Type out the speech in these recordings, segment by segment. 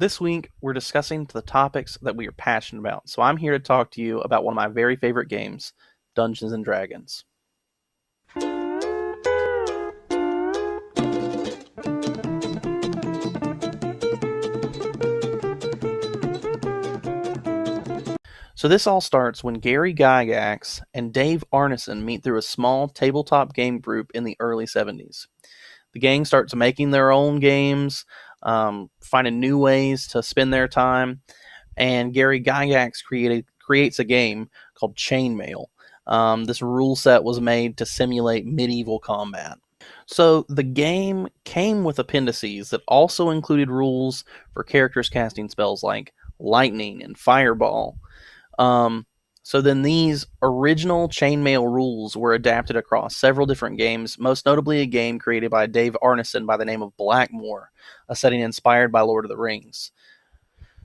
This week, we're discussing the topics that we are passionate about. So I'm here to talk to you about one of my very favorite games, Dungeons and Dragons. So this all starts when Gary Gygax and Dave Arneson meet through a small tabletop game group in the early 70s. The gang starts making their own games, finding new ways to spend their time, and Gary Gygax creates a game called Chainmail. This rule set was made to simulate medieval combat. So the game came with appendices that also included rules for characters casting spells like lightning and fireball. Um, so then these original chainmail rules were adapted across several different games, most notably a game created by Dave Arneson by the name of Blackmoor, a setting inspired by Lord of the Rings.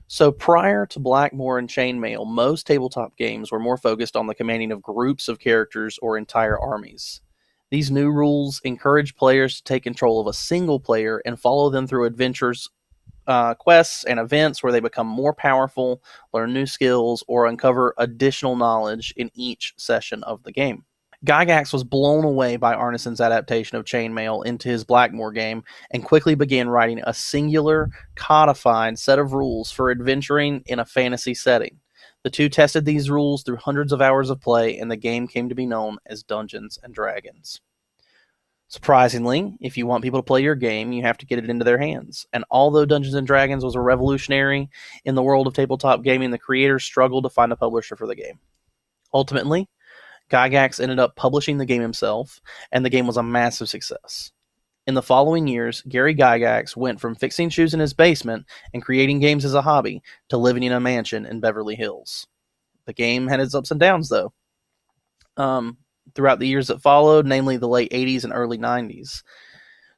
So prior to Blackmoor and Chainmail, most tabletop games were more focused on the commanding of groups of characters or entire armies. These new rules encourage players to take control of a single player and follow them through adventures, quests, and events where they become more powerful, learn new skills, or uncover additional knowledge in each session of the game. Gygax was blown away by Arneson's adaptation of Chainmail into his Blackmoor game and quickly began writing a singular, codified set of rules for adventuring in a fantasy setting. The two tested these rules through hundreds of hours of play, and the game came to be known as Dungeons and Dragons. Surprisingly, if you want people to play your game, you have to get it into their hands. And although Dungeons and Dragons was a revolutionary in the world of tabletop gaming, the creators struggled to find a publisher for the game. Ultimately, Gygax ended up publishing the game himself, and the game was a massive success. In the following years, Gary Gygax went from fixing shoes in his basement and creating games as a hobby to living in a mansion in Beverly Hills. The game had its ups and downs, though. Throughout the years that followed, namely the late 80s and early 90s.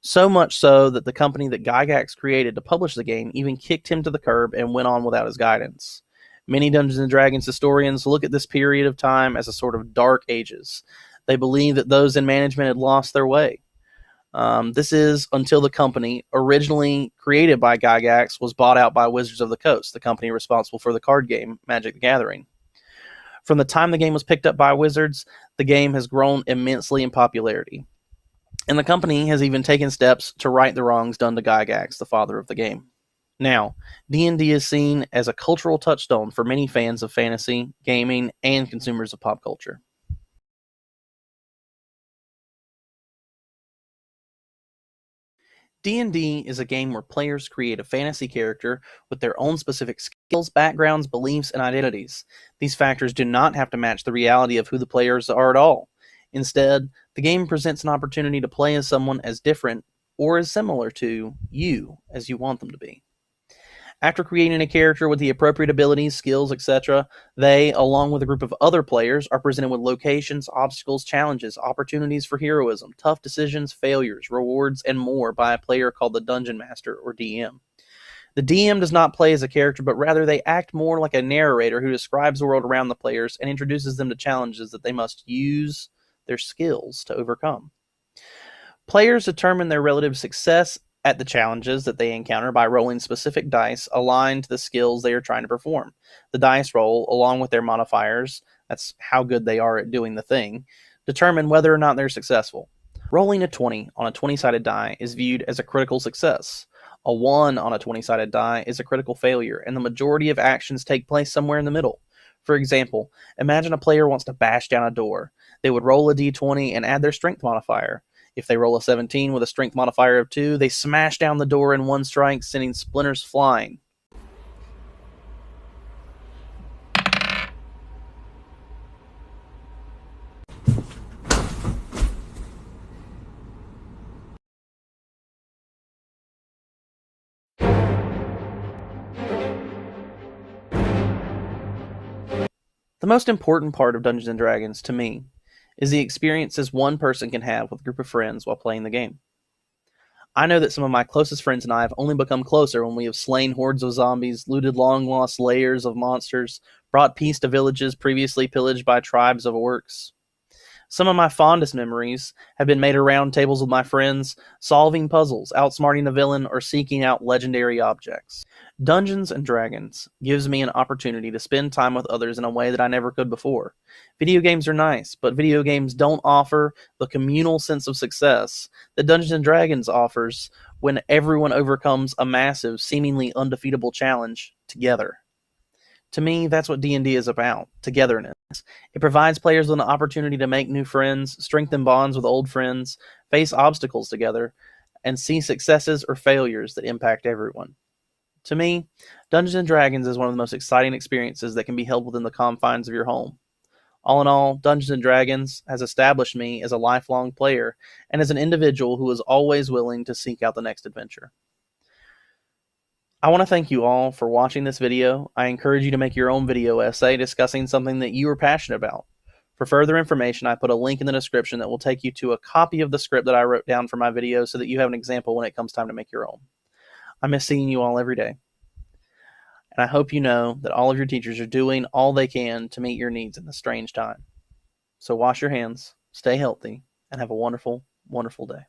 So much so that the company that Gygax created to publish the game even kicked him to the curb and went on without his guidance. Many Dungeons and Dragons historians look at this period of time as a sort of dark ages. They believe that those in management had lost their way. This is until the company, originally created by Gygax, was bought out by Wizards of the Coast, the company responsible for the card game Magic the Gathering. From the time the game was picked up by Wizards, the game has grown immensely in popularity. And the company has even taken steps to right the wrongs done to Gygax, the father of the game. Now, D&D is seen as a cultural touchstone for many fans of fantasy, gaming, and consumers of pop culture. D&D is a game where players create a fantasy character with their own specific skills, backgrounds, beliefs, and identities. These factors do not have to match the reality of who the players are at all. Instead, the game presents an opportunity to play as someone as different or as similar to you as you want them to be. After creating a character with the appropriate abilities, skills, etc., they, along with a group of other players, are presented with locations, obstacles, challenges, opportunities for heroism, tough decisions, failures, rewards, and more by a player called the Dungeon Master, or DM. The DM does not play as a character, but rather they act more like a narrator who describes the world around the players and introduces them to challenges that they must use their skills to overcome. Players determine their relative success at the challenges that they encounter by rolling specific dice aligned to the skills they are trying to perform. The dice roll, along with their modifiers, that's how good they are at doing the thing, determine whether or not they're successful. Rolling a 20 on a 20-sided die is viewed as a critical success. A 1 on a 20-sided die is a critical failure, and the majority of actions take place somewhere in the middle. For example, imagine a player wants to bash down a door. They would roll a d20 and add their strength modifier. If they roll a 17 with a strength modifier of 2, they smash down the door in one strike, sending splinters flying. The most important part of Dungeons & Dragons, to me, is the experiences one person can have with a group of friends while playing the game. I know that some of my closest friends and I have only become closer when we have slain hordes of zombies, looted long-lost layers of monsters, brought peace to villages previously pillaged by tribes of orcs. Some of my fondest memories have been made around tables with my friends, solving puzzles, outsmarting the villain, or seeking out legendary objects. Dungeons and Dragons gives me an opportunity to spend time with others in a way that I never could before. Video games are nice, but video games don't offer the communal sense of success that Dungeons and Dragons offers when everyone overcomes a massive, seemingly undefeatable challenge together. To me, that's what D&D is about, togetherness. It provides players with an opportunity to make new friends, strengthen bonds with old friends, face obstacles together, and see successes or failures that impact everyone. To me, Dungeons and Dragons is one of the most exciting experiences that can be held within the confines of your home. All in all, Dungeons and Dragons has established me as a lifelong player and as an individual who is always willing to seek out the next adventure. I want to thank you all for watching this video. I encourage you to make your own video essay discussing something that you are passionate about. For further information, I put a link in the description that will take you to a copy of the script that I wrote down for my video so that you have an example when it comes time to make your own. I miss seeing you all every day. And I hope you know that all of your teachers are doing all they can to meet your needs in this strange time. So wash your hands, stay healthy, and have a wonderful, wonderful day.